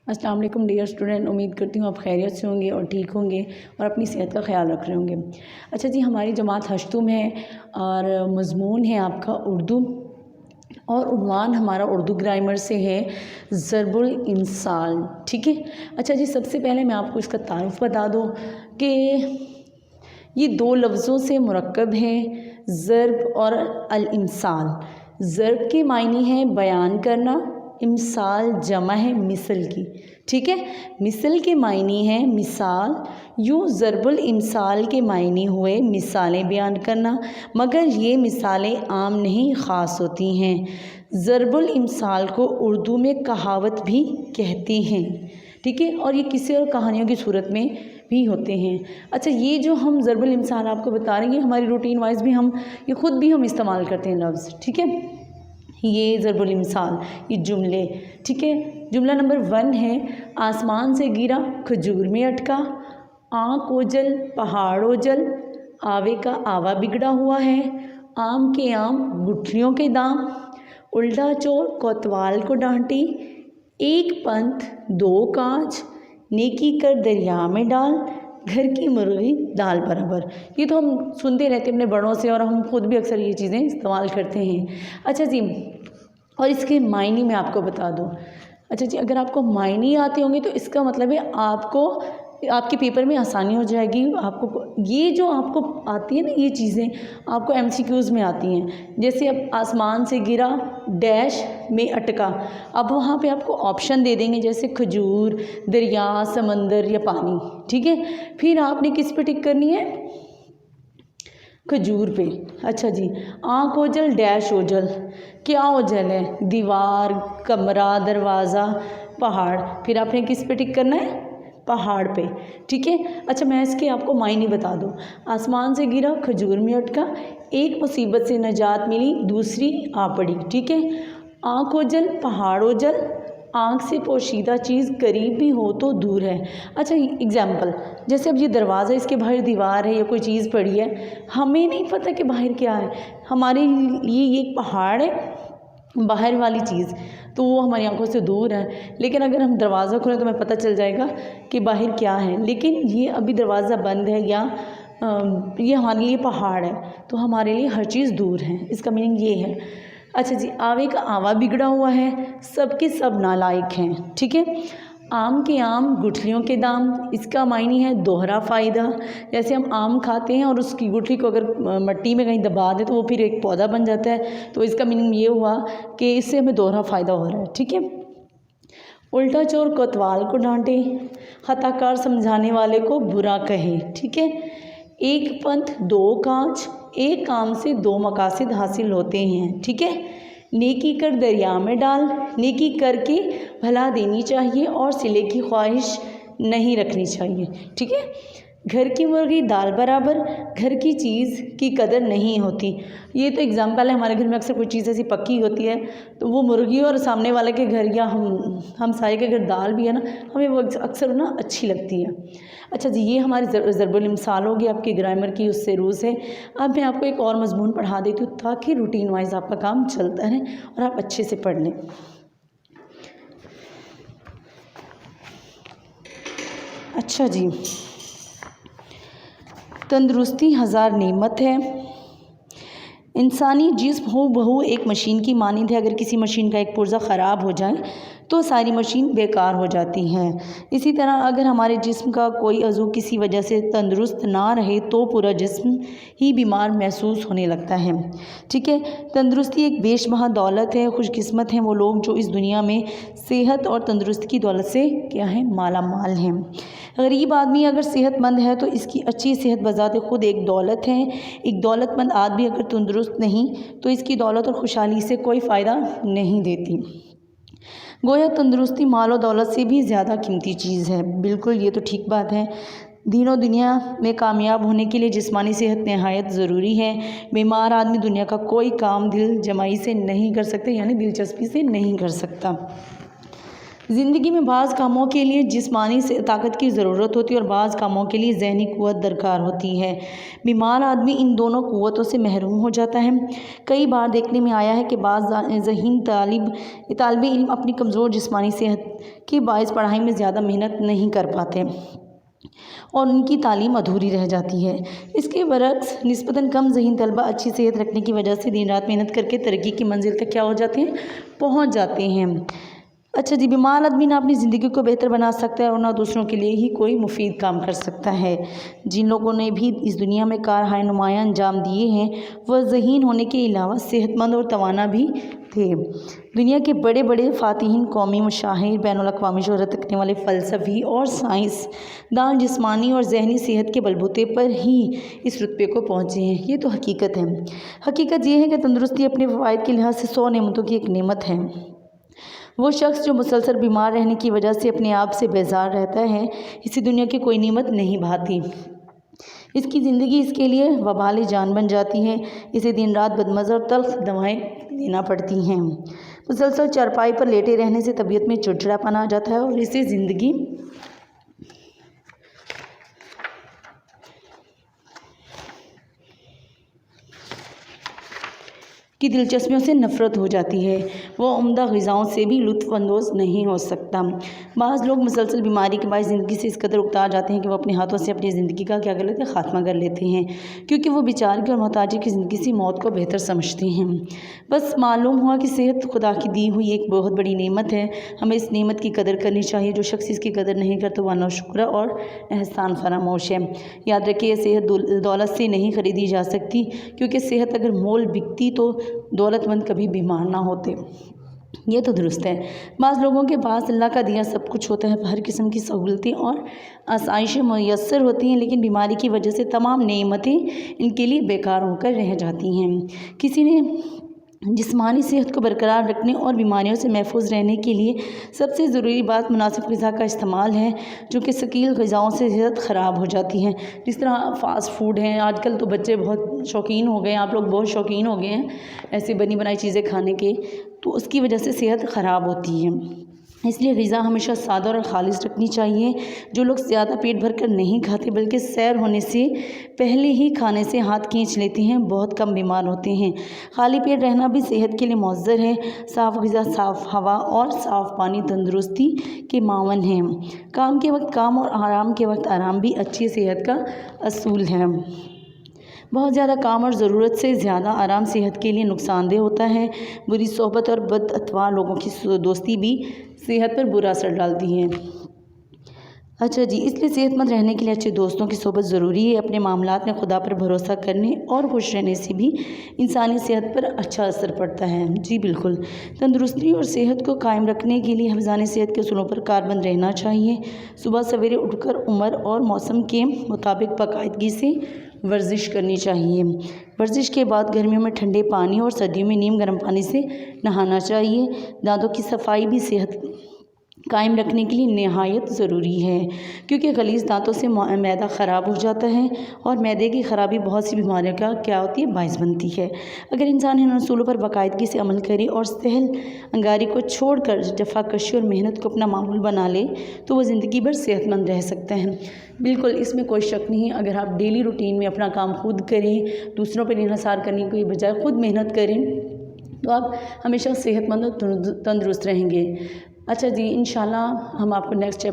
अस्सलाम वालेकुम dear student, उम्मीद करती हूँ आप खैरियत से होंगे और ठीक होंगे और अपनी सेहत का ख्याल रख रहे होंगे। अच्छा जी, हमारी जमात हश्तुम है और मज़मून है आपका उर्दू और उन्वान हमारा उर्दू ग्रामर से है ज़रबुल इमसाल। ठीक है। अच्छा जी, सबसे पहले मैं आपको इसका तारुफ बता दूँ कि ये दो लफ्ज़ों से मुरक्कब है, ज़रब और अल इमसाल। ज़रब के मायने हैं बयान करना, इमसाल जमा है मिसल की। ठीक है, मिसल के मायने हैं मिसाल। यूँ ज़रबुल इमसाल के मायने हुए मिसालें बयान करना, मगर ये मिसालें आम नहीं ख़ास होती हैं। ज़रबुल इमसाल को उर्दू में कहावत भी कहते हैं। ठीक है, और ये किस्से और कहानियों की सूरत में भी होते हैं। अच्छा, ये जो हम ज़रबुल इमसाल आपको बता रहे हैं, हमारी रूटीन वाइज भी हम ये ख़ुद भी हम इस्तेमाल करते हैं लफ्ज़। ठीक है, ये ज़रबुल इमसाल, ये जुमले। ठीक है, जुमला नंबर 1 है, आसमान से गिरा खजूर में अटका, आँख ओझल पहाड़ ओझल, आवे का आवा बिगड़ा हुआ है, आम के आम गुठलियों के दाम, उल्टा चोर कोतवाल को डांटी, एक पंथ दो काज, नेकी कर दरिया में डाल, घर की मुर्गी दाल बराबर। ये तो हम सुनते रहते हैं अपने बड़ों से और हम खुद भी अक्सर ये चीज़ें इस्तेमाल करते हैं। अच्छा जी, और इसके मायने मैं आपको बता दूँ। अच्छा जी, अगर आपको मायने आते होंगे तो इसका मतलब है आपको आपके पेपर में आसानी हो जाएगी। आपको ये जो आपको आती है ना, ये चीज़ें आपको MCQs में आती हैं। जैसे अब आसमान से गिरा डैश में अटका, अब वहाँ पे आपको ऑप्शन दे देंगे जैसे खजूर, दरिया, समंदर या पानी। ठीक है, फिर आपने किस पे टिक करनी है? खजूर पे। अच्छा जी, आँख ओझल डैश ओझल, क्या ओझल है? दीवार, कमरा, दरवाज़ा, पहाड़। फिर आपने किस पे टिक करना है? पहाड़ पे। ठीक है। अच्छा, मैं इसके आपको मायने बता दूँ। आसमान से गिरा खजूर में अटका, एक मुसीबत से निजात मिली दूसरी आ पड़ी। ठीक है, आँख ओझल पहाड़ ओझल, आँख से पोशीदा चीज़ करीब भी हो तो दूर है। अच्छा, एग्जाम्पल, जैसे अब ये दरवाज़ा, इसके बाहर दीवार है या कोई चीज़ पड़ी है, हमें नहीं पता कि बाहर क्या है। हमारे लिए ये एक पहाड़ है, बाहर वाली चीज़, तो वो हमारी आंखों से दूर है। लेकिन अगर हम दरवाज़ा खोलें तो हमें पता चल जाएगा कि बाहर क्या है। लेकिन ये अभी दरवाज़ा बंद है या ये हमारे लिए पहाड़ है, तो हमारे लिए हर चीज़ दूर है। इसका मीनिंग ये है। अच्छा जी, आवे का आवा बिगड़ा हुआ है, सब के सब नालायक हैं। ठीक है, आम के आम गुठलियों के दाम, इसका मायने है दोहरा फ़ायदा। जैसे हम आम खाते हैं और उसकी गुठली को अगर मिट्टी में कहीं दबा दें तो वो फिर एक पौधा बन जाता है, तो इसका मीनिंग ये हुआ कि इससे हमें दोहरा फ़ायदा हो रहा है। ठीक है, उल्टा चोर कोतवाल को डांटे, खताकार समझाने वाले को बुरा कहे। ठीक है, एक पंथ दो काज, एक काम से दो मकासद हासिल होते हैं। ठीक है, नेकी कर दरिया में डाल, नेकी करके भला देनी चाहिए और सिले की ख्वाहिश नहीं रखनी चाहिए। ठीक है, घर की मुर्गी दाल बराबर, घर की चीज़ की कदर नहीं होती। ये तो एग्जाम्पल है, हमारे घर में अक्सर कोई चीज़ ऐसी पक्की होती है तो वो मुर्गी और सामने वाले के घर या हम सारे के घर दाल भी है ना, हमें वो अक्सर ना अच्छी लगती है। अच्छा जी, ये हमारी ज़रबुल इमसाल होगी आपकी ग्रामर की, उससे रूस है। अब मैं आपको एक और मजमून पढ़ा देती हूँ ताकि रूटीन वाइज आपका काम चलता रहे और आप अच्छे से पढ़ लें। अच्छा जी, तंदुरुस्ती हज़ार नेमत है, इंसानी जिस्म हो बहू एक मशीन की मानिंद है। अगर किसी मशीन का एक पुर्जा ख़राब हो जाए तो सारी मशीन बेकार हो जाती है। इसी तरह अगर हमारे जिस्म का कोई अज़ू किसी वजह से तंदुरुस्त ना रहे तो पूरा जिस्म ही बीमार महसूस होने लगता है। ठीक है, तंदुरुस्ती एक बेशबहा दौलत है। खुशकिस्मत हैं वो लोग जो इस दुनिया में सेहत और तंदुरुस्ती की दौलत से क्या है, माला माल हैं। गरीब आदमी अगर सेहतमंद है तो इसकी अच्छी सेहत बज़ाते खुद एक दौलत है। एक दौलतमंद आदमी अगर तंदुरुस्त नहीं तो इसकी दौलत और खुशहाली से कोई फ़ायदा नहीं देती। गोया तंदुरुस्ती माल और दौलत से भी ज़्यादा कीमती चीज़ है। बिल्कुल, ये तो ठीक बात है। दीनों दुनिया में कामयाब होने के लिए जिस्मानी सेहत नहायत ज़रूरी है। बीमार आदमी दुनिया का कोई काम दिल जमाई से नहीं कर सकते, यानी दिलचस्पी से नहीं कर सकता। ज़िंदगी में बाज़ कामों के लिए जिस्मानी से ताकत की ज़रूरत होती है और बाज़ कामों के लिए ज़हनी क़ुव्वत दरकार होती है। बीमार आदमी इन दोनों क़ुव्वतों से महरूम हो जाता है। कई बार देखने में आया है कि बाज़ ज़हीन तालिब इल्म अपनी कमज़ोर जिस्मानी सेहत के बायस पढ़ाई में ज़्यादा मेहनत नहीं कर पाते और उनकी तालीम अधूरी रह जाती है। इसके बरक्स निस्बतन कम ज़हीन तलबा अच्छी सेहत रखने की वजह से दिन रात मेहनत करके तरक्की की मंजिल तक क्या हो जाते हैं, पहुंच जाते हैं। अच्छा जी, बीमार आदमी ना अपनी ज़िंदगी को बेहतर बना सकता है और ना दूसरों के लिए ही कोई मुफीद काम कर सकता है। जिन लोगों ने भी इस दुनिया में कारहाय नुमायाँ अंजाम दिए हैं वह ज़हीन होने के अलावा सेहतमंद और तवाना भी थे। दुनिया के बड़े बड़े फ़ातिहीन, कौमी मशाहिर, बैनुल-अक़वामी शोहरत रखने वाले फ़लसफ़ी और साइंसदान जिस्मानी और ज़हनी सेहत के बलबूते पर ही इस रुतबे को पहुँचे हैं। ये तो हकीकत है। हकीकत ये है कि तंदुरुस्ती अपने फ़वाइद के लिहाज से 100 नेमतों की एक नेमत है। वो शख्स जो मुसलसल बीमार रहने की वजह से अपने आप से बेजार रहता है, इसी दुनिया की कोई नेमत नहीं भाती। इसकी ज़िंदगी इसके लिए वबाल जान बन जाती है। इसे दिन रात बदमज़ा और तल्ख़ दवाएँ लेना पड़ती हैं। मुसलसल चारपाई पर लेटे रहने से तबीयत में चिड़चिड़ापन आ जाता है और इसे ज़िंदगी की दिलचस्पियों से नफ़रत हो जाती है। वो उम्दा ग़िज़ाओं से भी लुत्फ़ अंदोज़ नहीं हो सकता। बाज़ लोग मुसलसल बीमारी के बायस ज़िंदगी से इस कदर उकता जाते हैं कि वो अपने हाथों से अपनी ज़िंदगी का क्या कर लेते हैं, ख़ात्मा कर लेते हैं, क्योंकि वो बेचारगी और मोहताजी की ज़िंदगी से मौत को बेहतर समझते हैं। बस मालूम हुआ कि सेहत खुदा की दी हुई एक बहुत बड़ी नेमत है। हमें इस नेमत की कदर करनी चाहिए। जो शख्स इसकी कदर नहीं करता वह नाशुक्र और एहसान फरामोश है। याद रखिए, सेहत दौलत से नहीं ख़रीदी जा सकती, क्योंकि सेहत अगर मोल बिकती तो दौलतमंद कभी बीमार ना होते। ये तो दुरुस्त है। बाज़ लोगों के पास अल्लाह का दिया सब कुछ होता है, हर किस्म की सहूलतें और आसाइशें मुयस्सर होती हैं, लेकिन बीमारी की वजह से तमाम नेमतें इनके लिए बेकार होकर रह जाती हैं। किसी ने जिस्मानी सेहत को बरकरार रखने और बीमारियों से महफूज रहने के लिए सबसे ज़रूरी बात मुनासिब ग़िज़ा का इस्तेमाल है, जो कि शकील ग़िज़ाओं से सेहत ख़राब हो जाती है। जिस तरह फ़ास्ट फूड हैं, आजकल तो बच्चे बहुत शौकीन हो गए हैं, आप लोग बहुत शौकीन हो गए हैं ऐसी बनी बनाई चीज़ें खाने के, तो उसकी वजह से सेहत ख़राब होती है। इसलिए ग़िज़ा हमेशा सादा और ख़ालिस रखनी चाहिए। जो लोग ज़्यादा पेट भर कर नहीं खाते बल्कि सैर होने से पहले ही खाने से हाथ खींच लेते हैं, बहुत कम बीमार होते हैं। खाली पेट रहना भी सेहत के लिए मुअज़्ज़र है। साफ़ ग़िज़ा, साफ़ हवा और साफ़ पानी तंदुरुस्ती के मावन हैं। काम के वक्त काम और आराम के वक्त आराम भी अच्छी सेहत का असूल है। बहुत ज़्यादा काम और ज़रूरत से ज़्यादा आराम सेहत के लिए नुकसानदेह होता है। बुरी सोहबत और बदअतवा लोगों की दोस्ती भी सेहत पर बुरा असर डालती है। अच्छा जी, इसलिए सेहतमंद रहने के लिए अच्छे दोस्तों की सोहबत ज़रूरी है। अपने मामलात में खुदा पर भरोसा करने और खुश रहने से भी इंसानी सेहत पर अच्छा असर पड़ता है। जी बिल्कुल, तंदुरुस्ती और सेहत को कायम रखने के लिए हिफ़्ज़ान सेहत के उसूलों पर कारबंद रहना चाहिए। सुबह सवेरे उठकर उम्र और मौसम के मुताबिक बाकायदगी से वर्जिश करनी चाहिए। वर्जिश के बाद गर्मियों में ठंडे पानी और सर्दियों में नीम गर्म पानी से नहाना चाहिए। दांतों की सफाई भी सेहत कायम रखने के लिए नहायत ज़रूरी है, क्योंकि गलीज़ दांतों से मैदा ख़राब हो जाता है और मैदे की ख़राबी बहुत सी बीमारियों का क्या होती है, बायस बनती है। अगर इंसान इन असूलों पर बाकायदगी से अमल करे और सहल अंगारी को छोड़कर जफाकशी और मेहनत को अपना मामूल बना ले तो वह ज़िंदगी भर सेहतमंद रह सकता है। बिल्कुल, इसमें कोई शक नहीं। अगर आप डेली रूटीन में अपना काम खुद करें, दूसरों पर इन्हिसार करने की बजाय खुद मेहनत करें, तो आप हमेशा सेहतमंद और तंदुरुस्त रहेंगे। अच्छा जी, इंशाल्लाह हम आपको नेक्स्ट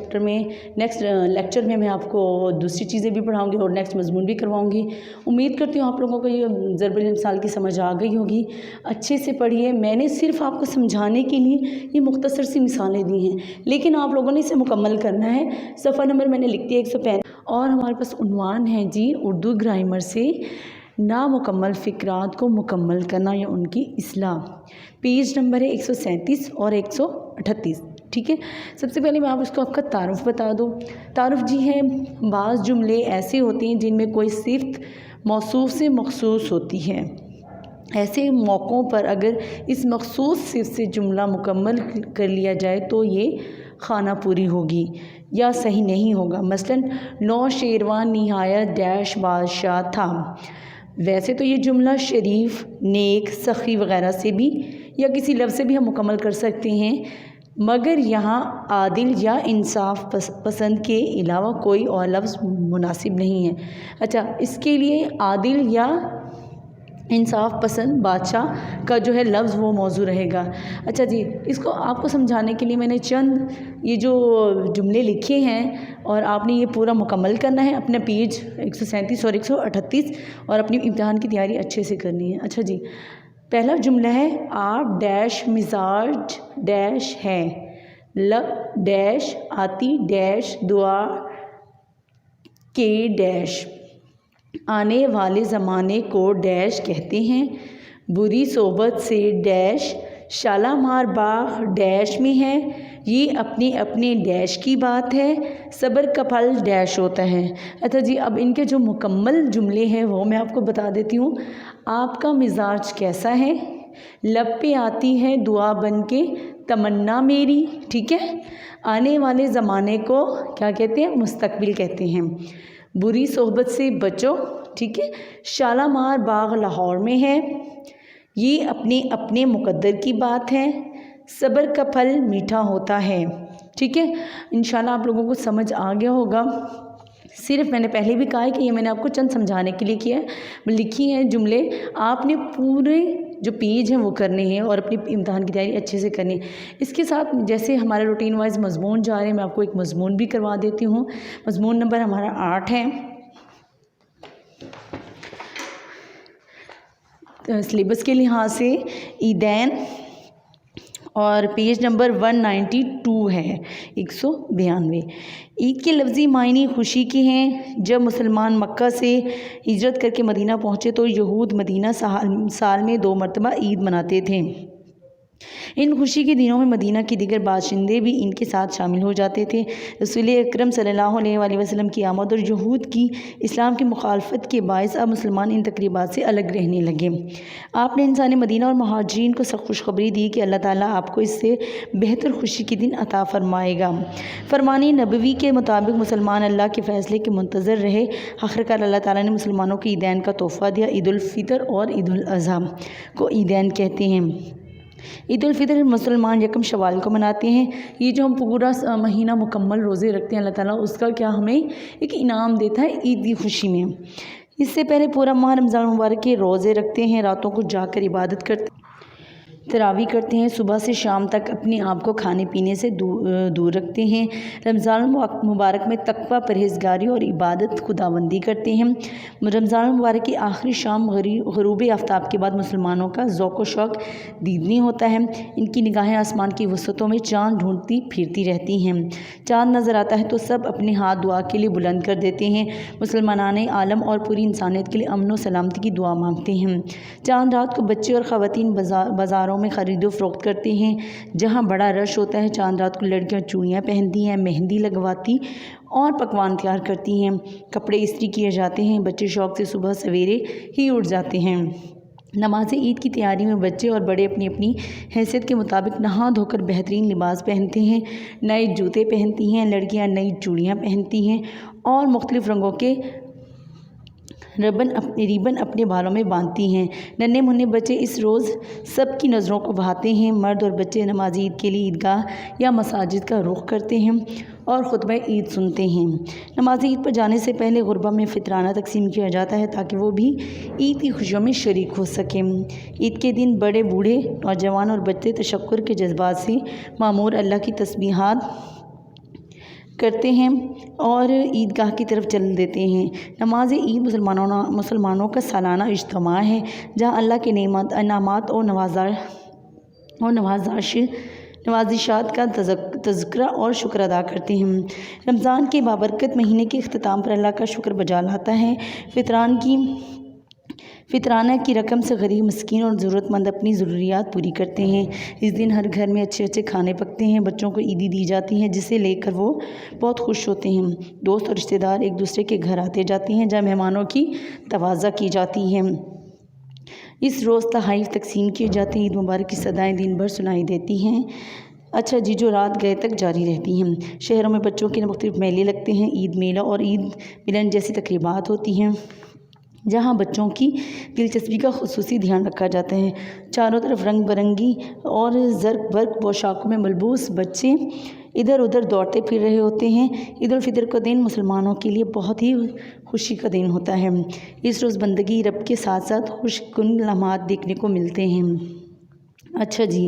लेक्चर में मैं आपको दूसरी चीज़ें भी पढ़ाऊँगी और नेक्स्ट मज़मून भी करवाऊँगी। उम्मीद करती हूँ आप लोगों को ये ज़रबुल मिसाल की समझ आ गई होगी। अच्छे से पढ़िए। मैंने सिर्फ आपको समझाने के लिए ये मुख्तसर सी मिसालें दी हैं, लेकिन आप लोगों ने इसे मुकम्मल करना है। सफ़ा नंबर मैंने लिख दिया 165 और हमारे पास उन्वान है जी, उर्दू ग्रामर से नामुकम्मल फ़िक्रात को मुकम्मल करना या उनकी इस्लाह। पेज नंबर है 137 और 138। ठीक है, सबसे पहले मैं आपका तारुफ़ बता दूँ। तारुफ़ जी है, बाज़ जुमले ऐसे होते हैं जिनमें कोई सिफ़त मौसूफ़ से मख़सूस होती है। ऐसे मौक़ों पर अगर इस मख़सूस सिफ़त से जुमला मुकम्मल कर लिया जाए तो ये खाना पूरी होगी या सही नहीं होगा। मसलन नौ शेरवान निहायत डैश बादशाह था। वैसे तो ये जुमला शरीफ, नेक, सखी वग़ैरह से भी या किसी लफ्ज़ से भी हम मुकम्मल कर सकते हैं, مگر یہاں عادل یا انصاف پسند کے علاوہ کوئی اور لفظ مناسب نہیں ہے۔ اچھا، اس کے لیے عادل یا انصاف پسند بادشاہ کا جو ہے لفظ وہ موضوع رہے گا۔ اچھا جی، اس کو آپ کو سمجھانے کے لیے میں نے چند یہ جو جملے لکھے ہیں اور آپ نے یہ پورا مکمل کرنا ہے اپنا پیج 137 اور 138 اور اپنی امتحان کی تیاری اچھے سے کرنی ہے۔ اچھا جی، پہلا جملہ ہے آپ ڈیش مزاج ڈیش ہیں، لب ڈیش آتی ڈیش دعا کے ڈیش، آنے والے زمانے کو ڈیش کہتے ہیں، بری صحبت سے ڈیش شالامار باغ ڈیش میں ہے، یہ اپنے اپنے ڈیش کی بات ہے، صبر کا پھل ڈیش ہوتا ہے۔ اچھا جی، اب ان کے جو مکمل جملے ہیں وہ میں آپ کو بتا دیتی ہوں۔ آپ کا مزاج کیسا ہے، لب پہ آتی ہے دعا بن کے تمنا میری، ٹھیک ہے، آنے والے زمانے کو کیا کہتے ہیں، مستقبل کہتے ہیں، بری صحبت سے بچو، ٹھیک ہے، شالامار باغ لاہور میں ہے، یہ اپنے اپنے مقدر کی بات ہے، صبر کا پھل میٹھا ہوتا ہے، ٹھیک ہے۔ انشاءاللہ آپ لوگوں کو سمجھ آ گیا ہوگا۔ صرف میں نے پہلے بھی کہا ہے کہ یہ میں نے آپ کو چند سمجھانے کے لیے کیا ہے، لکھی ہیں جملے، آپ نے پورے جو پیج ہیں وہ کرنے ہیں اور اپنی امتحان کی تیاری اچھے سے کرنی ہے۔ اس کے ساتھ جیسے ہمارے روٹین وائز مضمون جا رہے ہیں، میں آپ کو ایک مضمون بھی کروا دیتی ہوں۔ مضمون نمبر ہمارا 8 ہے، سلیبس کے لحاظ سے عیدین، اور پیج نمبر 192 ہے، 192۔ عید کے لفظی معنی خوشی کے ہیں۔ جب مسلمان مکہ سے ہجرت کر کے مدینہ پہنچے تو یہود مدینہ سال میں 2 مرتبہ عید مناتے تھے۔ ان خوشی کے دنوں میں مدینہ کے دیگر باشندے بھی ان کے ساتھ شامل ہو جاتے تھے۔ رسول اکرم صلی اللہ علیہ وآلہ وسلم کی آمد اور یہود کی اسلام کی مخالفت کے باعث اب مسلمان ان تقریبات سے الگ رہنے لگے۔ آپ نے انسان مدینہ اور مہاجرین کو سخت خوشخبری دی کہ اللہ تعالیٰ آپ کو اس سے بہتر خوشی کے دن عطا فرمائے گا۔ فرمان نبوی کے مطابق مسلمان اللہ کے فیصلے کے منتظر رہے۔ آخرکار اللہ تعالیٰ نے مسلمانوں کو عیدین کا تحفہ دیا۔ عید الفطر اور عید الاضحیٰ کو عیدین کہتے ہیں۔ عید الفطر مسلمان یکم شوال کو مناتے ہیں۔ یہ جو ہم پورا مہینہ مکمل روزے رکھتے ہیں، اللہ تعالیٰ اس کا کیا ہمیں ایک انعام دیتا ہے عید کی خوشی میں۔ اس سے پہلے پورا ماہ رمضان مبارک کے روزے رکھتے ہیں، راتوں کو جاگ کر عبادت کرتے ہیں، تراویح کرتے ہیں، صبح سے شام تک اپنے آپ کو کھانے پینے سے دور رکھتے ہیں۔ رمضان مبارک میں تقویٰ، پرہیزگاری اور عبادت خداوندی کرتے ہیں۔ رمضان مبارک کی آخری شام غروب آفتاب کے بعد مسلمانوں کا ذوق و شوق دیدنی ہوتا ہے۔ ان کی نگاہیں آسمان کی وسعتوں میں چاند ڈھونڈتی پھرتی رہتی ہیں۔ چاند نظر آتا ہے تو سب اپنے ہاتھ دعا کے لیے بلند کر دیتے ہیں۔ مسلمانان عالم اور پوری انسانیت کے لیے امن و سلامتی کی دعا مانگتے ہیں۔ چاند رات کو بچے اور خواتین بازاروں میں خرید و فروخت کرتے ہیں، جہاں بڑا رش ہوتا ہے۔ چاند رات کو لڑکیاں چوڑیاں پہنتی ہیں، مہندی لگواتی اور پکوان تیار کرتی ہیں، کپڑے استری کیے جاتے ہیں، بچے شوق سے صبح سویرے ہی اٹھ جاتے ہیں۔ نماز عید کی تیاری میں بچے اور بڑے اپنی اپنی حیثیت کے مطابق نہا دھو کر بہترین لباس پہنتے ہیں، نئے جوتے پہنتی ہیں، لڑکیاں نئی چوڑیاں پہنتی ہیں اور مختلف رنگوں کے ریبن اپنے بالوں میں باندھتی ہیں۔ ننھے منھے بچے اس روز سب کی نظروں کو بھاتے ہیں۔ مرد اور بچے نماز عید کے لیے عیدگاہ یا مساجد کا رخ کرتے ہیں اور خطبہ عید سنتے ہیں۔ نماز عید پر جانے سے پہلے غربا میں فطرانہ تقسیم کیا جاتا ہے تاکہ وہ بھی عید کی خوشیوں میں شریک ہو سکیں۔ عید کے دن بڑے بوڑھے، نوجوان اور بچے تشکر کے جذبات سے معمور اللہ کی تسبیحات کرتے ہیں اور عیدگاہ کی طرف چل دیتے ہیں۔ نماز عید مسلمانوں کا سالانہ اجتماع ہے جہاں اللہ کے انعامات اور نوازشات کا تذکرہ اور شکر ادا کرتے ہیں۔ رمضان کے بابرکت مہینے کے اختتام پر اللہ کا شکر بجا لاتا ہے۔ فطرانہ کی رقم سے غریب، مسکین اور ضرورت مند اپنی ضروریات پوری کرتے ہیں۔ اس دن ہر گھر میں اچھے اچھے کھانے پکتے ہیں، بچوں کو عیدی دی جاتی ہیں جسے لے کر وہ بہت خوش ہوتے ہیں۔ دوست اور رشتہ دار ایک دوسرے کے گھر آتے جاتے ہیں جہاں مہمانوں کی تواضع کی جاتی ہے۔ اس روز تحائف تقسیم کیے جاتے ہیں۔ عید مبارک کی صدائیں دن بھر سنائی دیتی ہیں، اچھا جی، جو رات گئے تک جاری رہتی ہیں۔ شہروں میں بچوں کے مختلف میلے لگتے ہیں، عید میلہ اور عید ملن جیسی تقریبات ہوتی ہیں۔ جہاں بچوں کی دلچسپی کا خصوصی دھیان رکھا جاتا ہے۔ چاروں طرف رنگ برنگی اور زرق برق پوشاکوں میں ملبوس بچے ادھر ادھر دوڑتے پھر رہے ہوتے ہیں۔ عید الفطر کا دن مسلمانوں کے لیے بہت ہی خوشی کا دن ہوتا ہے۔ اس روز بندگی رب کے ساتھ ساتھ خوش کن لمحات دیکھنے کو ملتے ہیں۔ اچھا جی،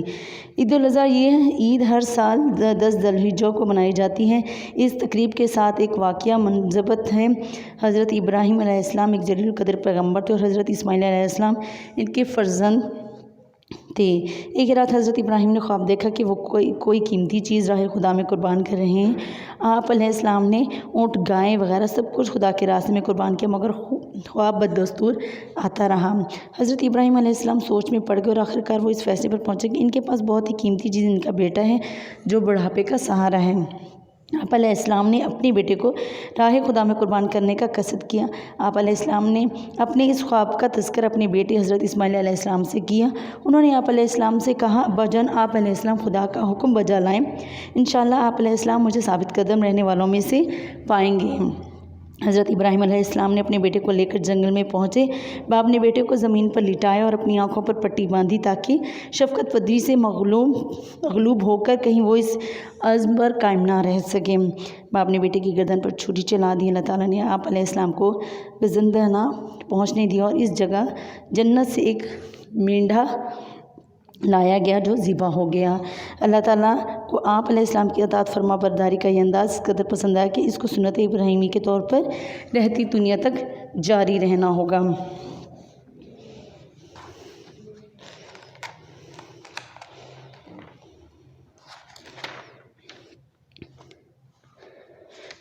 عید الاضحیٰ یہ عید ہر سال 10 ذی الحجہ کو منائی جاتی ہے۔ اس تقریب کے ساتھ ایک واقعہ منضبط ہے۔ حضرت ابراہیم علیہ السلام ایک جلیل القدر پیغمبر تھے اور حضرت اسماعیل علیہ السلام ان کے فرزند تھے۔ ایک رات حضرت ابراہیم نے خواب دیکھا کہ وہ کوئی قیمتی چیز راہ خدا میں قربان کر رہے ہیں۔ آپ علیہ السلام نے اونٹ، گائیں وغیرہ سب کچھ خدا کے راستے میں قربان کیا، مگر خواب بدستور آتا رہا۔ حضرت ابراہیم علیہ السلام سوچ میں پڑ گئے اور آخرکار وہ اس فیصلے پر پہنچے کہ ان کے پاس بہت ہی قیمتی چیز ان کا بیٹا ہے جو بڑھاپے کا سہارا ہے۔ آپ علیہ السلام نے اپنے بیٹے کو راہ خدا میں قربان کرنے کا قصد کیا۔ آپ علیہ السلام نے اپنے اس خواب کا تذکرہ اپنے بیٹے حضرت اسماعیل علیہ السلام سے کیا۔ انہوں نے آپ علیہ السلام سے کہا، ابا جان، آپ علیہ السلام خدا کا حکم بجا لائیں، انشاءاللہ آپ علیہ السلام مجھے ثابت قدم رہنے والوں میں سے پائیں گے۔ حضرت ابراہیم علیہ السلام نے اپنے بیٹے کو لے کر جنگل میں پہنچے۔ باپ نے بیٹے کو زمین پر لٹایا اور اپنی آنکھوں پر پٹی باندھی تاکہ شفقت پدری سے مغلوب ہو کر کہیں وہ اس عزم پر قائم نہ رہ سکے۔ باپ نے بیٹے کی گردن پر چھری چلا دی۔ اللہ تعالیٰ نے آپ علیہ السلام کو گزندانہ پہنچنے دیا اور اس جگہ جنت سے ایک مینڈھا لایا گیا جو ذبح ہو گیا۔ اللہ تعالیٰ کو آپ علیہ السلام کی اطاعت فرما برداری کا یہ انداز اس قدر پسند آیا کہ اس کو سنت ابراہیمی کے طور پر رہتی دنیا تک جاری رہنا ہوگا۔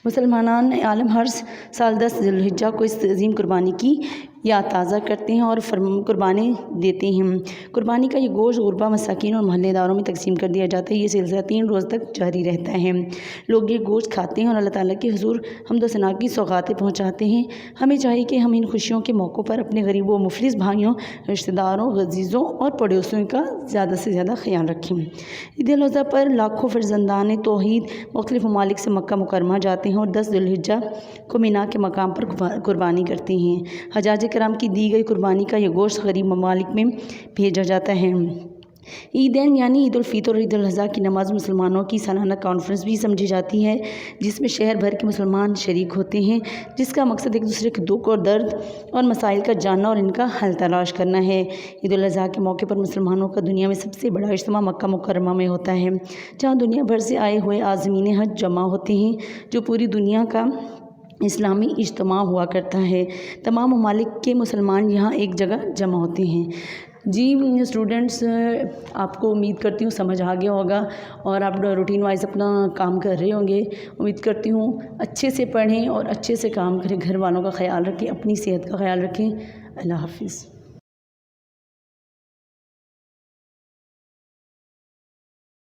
مسلمان عالم ہر سال 10 ذی الحجہ کو اس عظیم قربانی کی یاد تازہ کرتے ہیں اور قربانی دیتے ہیں۔ قربانی کا یہ گوشت غربا، مساکین اور محلے داروں میں تقسیم کر دیا جاتا ہے۔ یہ سلسلہ 3 روز تک جاری رہتا ہے۔ لوگ یہ گوشت کھاتے ہیں اور اللہ تعالیٰ کے حضور حمد و ثنا کی سوغاتیں پہنچاتے ہیں۔ ہمیں چاہیے کہ ہم ان خوشیوں کے موقعوں پر اپنے غریب و مفلس بھائیوں، رشتہ داروں، عزیزوں اور پڑوسیوں کا زیادہ سے زیادہ خیال رکھیں۔ عید الاضحیٰ پر لاکھوں فرزندان توحید مختلف ممالک سے مکہ مکرمہ جاتے ہیں اور 10 ذی الحجہ کو مینا کے مقام پر قربانی کرتے ہیں۔ حجاج کرام کی دی گئی قربانی کا یہ گوشت غریب ممالک میں بھیجا جاتا ہے۔ عیدین یعنی عید الفطر اور عید الاضحیٰ کی نماز مسلمانوں کی سالانہ کانفرنس بھی سمجھی جاتی ہے، جس میں شہر بھر کے مسلمان شریک ہوتے ہیں، جس کا مقصد ایک دوسرے کے دکھ اور درد اور مسائل کا جاننا اور ان کا حل تلاش کرنا ہے۔ عید الاضحیٰ کے موقع پر مسلمانوں کا دنیا میں سب سے بڑا اجتماع مکہ مکرمہ میں ہوتا ہے، جہاں دنیا بھر سے آئے ہوئے عازمین حج جمع ہوتے ہیں، جو پوری دنیا کا اسلامی اجتماع ہوا کرتا ہے۔ تمام ممالک کے مسلمان یہاں ایک جگہ جمع ہوتے ہیں۔ جی اسٹوڈنٹس، آپ کو امید کرتی ہوں سمجھ آ گیا ہوگا اور آپ روٹین وائز اپنا کام کر رہے ہوں گے۔ امید کرتی ہوں اچھے سے پڑھیں اور اچھے سے کام کریں، گھر والوں کا خیال رکھیں، اپنی صحت کا خیال رکھیں۔ اللہ حافظ۔